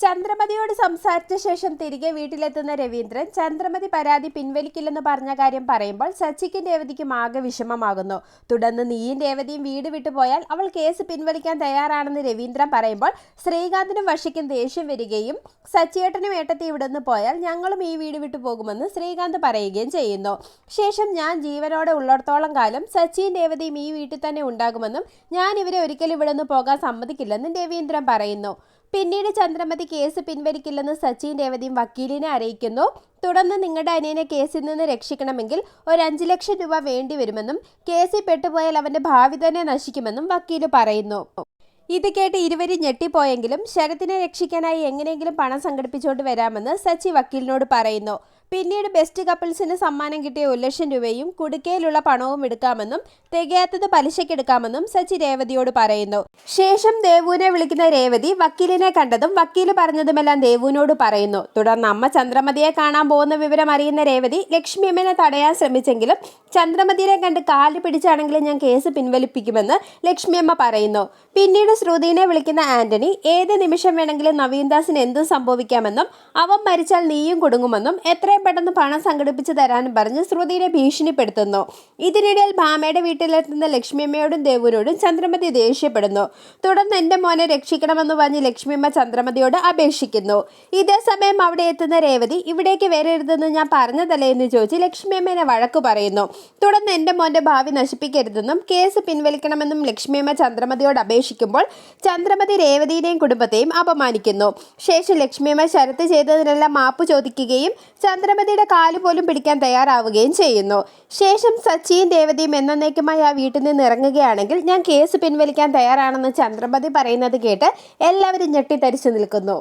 ചന്ദ്രമതിയോട് സംസാരിച്ച ശേഷം തിരികെ വീട്ടിലെത്തുന്ന രവീന്ദ്രൻ ചന്ദ്രമതി പരാതി പിൻവലിക്കില്ലെന്ന് പറഞ്ഞ കാര്യം പറയുമ്പോൾ സച്ചിക്കും രേവതിക്കും ആകെ വിഷമമാകുന്നു. തുടർന്ന് നീയും രേവതിയും വീട് വിട്ടുപോയാൽ അവൾ കേസ് പിൻവലിക്കാൻ തയ്യാറാണെന്ന് രവീന്ദ്രൻ പറയുമ്പോൾ ശ്രീകാന്തിനും വശിക്കും ദേഷ്യം വരികയും സച്ചിയേട്ടനും ഏട്ടത്തി ഇവിടുന്ന് പോയാൽ ഞങ്ങളും ഈ വീട് വിട്ടു പോകുമെന്ന് ശ്രീകാന്ത് പറയുകയും ചെയ്യുന്നു. ശേഷം ഞാൻ ജീവനോടെ ഉള്ളിടത്തോളം കാലം സച്ചിയും രേവതിയും ഈ വീട്ടിൽ തന്നെ ഉണ്ടാകുമെന്നും ഞാൻ ഇവരെ ഒരിക്കലും ഇവിടുന്ന് പോകാൻ സമ്മതിക്കില്ലെന്നും രവീന്ദ്രൻ പറയുന്നു. പിന്നീട് ചന്ദ്രമതി കേസ് പിൻവലിക്കില്ലെന്ന് സച്ചിയും രേവതിയും വക്കീലിനെ അറിയിക്കുന്നു. തുടർന്ന് നിങ്ങളുടെ അനിയനെ കേസിൽ നിന്ന് രക്ഷിക്കണമെങ്കിൽ ഒരു 5 ലക്ഷം രൂപ വേണ്ടി വരുമെന്നും കേസിൽ പെട്ടുപോയാൽ അവന്റെ ഭാവി തന്നെ നശിക്കുമെന്നും വക്കീല് പറയുന്നു. ഇത് കേട്ട് ഇരുവരും ഞെട്ടിപ്പോയെങ്കിലും ശരത്തിനെ രക്ഷിക്കാനായി എങ്ങനെയെങ്കിലും പണം സംഘടിപ്പിച്ചുകൊണ്ട് വരാമെന്ന് സച്ചി വക്കീലിനോട് പറയുന്നു. പിന്നീട് ബെസ്റ്റ് കപ്പിൾസിന് സമ്മാനം കിട്ടിയ 1 ലക്ഷം രൂപയും കുടുക്കയിലുള്ള പണവും എടുക്കാമെന്നും തികയാത്തത് പലിശയ്ക്കെടുക്കാമെന്നും സച്ചി രേവതിയോട് പറയുന്നു. ശേഷം ദേവുവിനെ വിളിക്കുന്ന രേവതി വക്കീലിനെ കണ്ടതും വക്കീല് പറഞ്ഞതുമെല്ലാം ദേവുവിനോട് പറയുന്നു. തുടർന്ന് അമ്മ ചന്ദ്രമതിയെ കാണാൻ പോകുന്ന വിവരം അറിയുന്ന രേവതി ലക്ഷ്മിയമ്മനെ തടയാൻ ശ്രമിച്ചെങ്കിലും ചന്ദ്രമതിയെ കണ്ട് കാല് പിടിച്ചാണെങ്കിലും ഞാൻ കേസ് പിൻവലിപ്പിക്കുമെന്ന് ലക്ഷ്മിയമ്മ പറയുന്നു. പിന്നീട് ശ്രുതിനെ വിളിക്കുന്ന ആന്റണി ഏത് നിമിഷം വേണമെങ്കിലും നവീൻദാസിന് എന്തും സംഭവിക്കാമെന്നും അവൻ മരിച്ചാൽ നീയും കുടുങ്ങുമെന്നും എത്രയും പെട്ടെന്ന് പണം സംഘടിപ്പിച്ച് തരാനും പറഞ്ഞ് ശ്രുതിനെ ഭീഷണിപ്പെടുത്തുന്നു. ഇതിനിടയിൽ ഭാമയുടെ വീട്ടിലെത്തുന്ന ലക്ഷ്മിയമ്മയോടും ദേവുവിനോടും ചന്ദ്രമതി ദേഷ്യപ്പെടുന്നു. തുടർന്ന് എന്റെ മോനെ രക്ഷിക്കണമെന്ന് പറഞ്ഞ് ലക്ഷ്മിയമ്മ ചന്ദ്രമതിയോട് അപേക്ഷിക്കുന്നു. ഇതേസമയം അവിടെ എത്തുന്ന രേവതി ഇവിടേക്ക് വരരുതെന്ന് ഞാൻ പറഞ്ഞതല്ലേ എന്ന് ചോദിച്ച് ലക്ഷ്മിയമ്മനെ വഴക്കു പറയുന്നു. തുടർന്ന് എന്റെ മോന്റെ ഭാവി നശിപ്പിക്കരുതെന്നും കേസ് പിൻവലിക്കണമെന്നും ലക്ഷ്മിയമ്മ ചന്ദ്രമതിയോട് അപേക്ഷിക്കുമ്പോൾ ചന്ദ്രമതി രേവതിയെയും കുടുംബത്തെയും അപമാനിക്കുന്നു. ശേഷം ലക്ഷ്മിയമ്മ ശരത്ത് ചെയ്തതിനെല്ലാം മാപ്പ് ചോദിക്കുകയും ചന്ദ്രമതിയുടെ കാല് പോലും പിടിക്കാൻ തയ്യാറാവുകയും ചെയ്യുന്നു. ശേഷം സച്ചിയും രേവതിയും എന്നേക്കുമായി ആ വീട്ടിൽ നിന്ന് ഇറങ്ങുകയാണെങ്കിൽ ഞാൻ കേസ് പിൻവലിക്കാൻ തയ്യാറാണെന്ന് ചന്ദ്രമതി പറയുന്നത് കേട്ട് എല്ലാവരും ഞെട്ടിത്തരിച്ചു നിൽക്കുന്നു.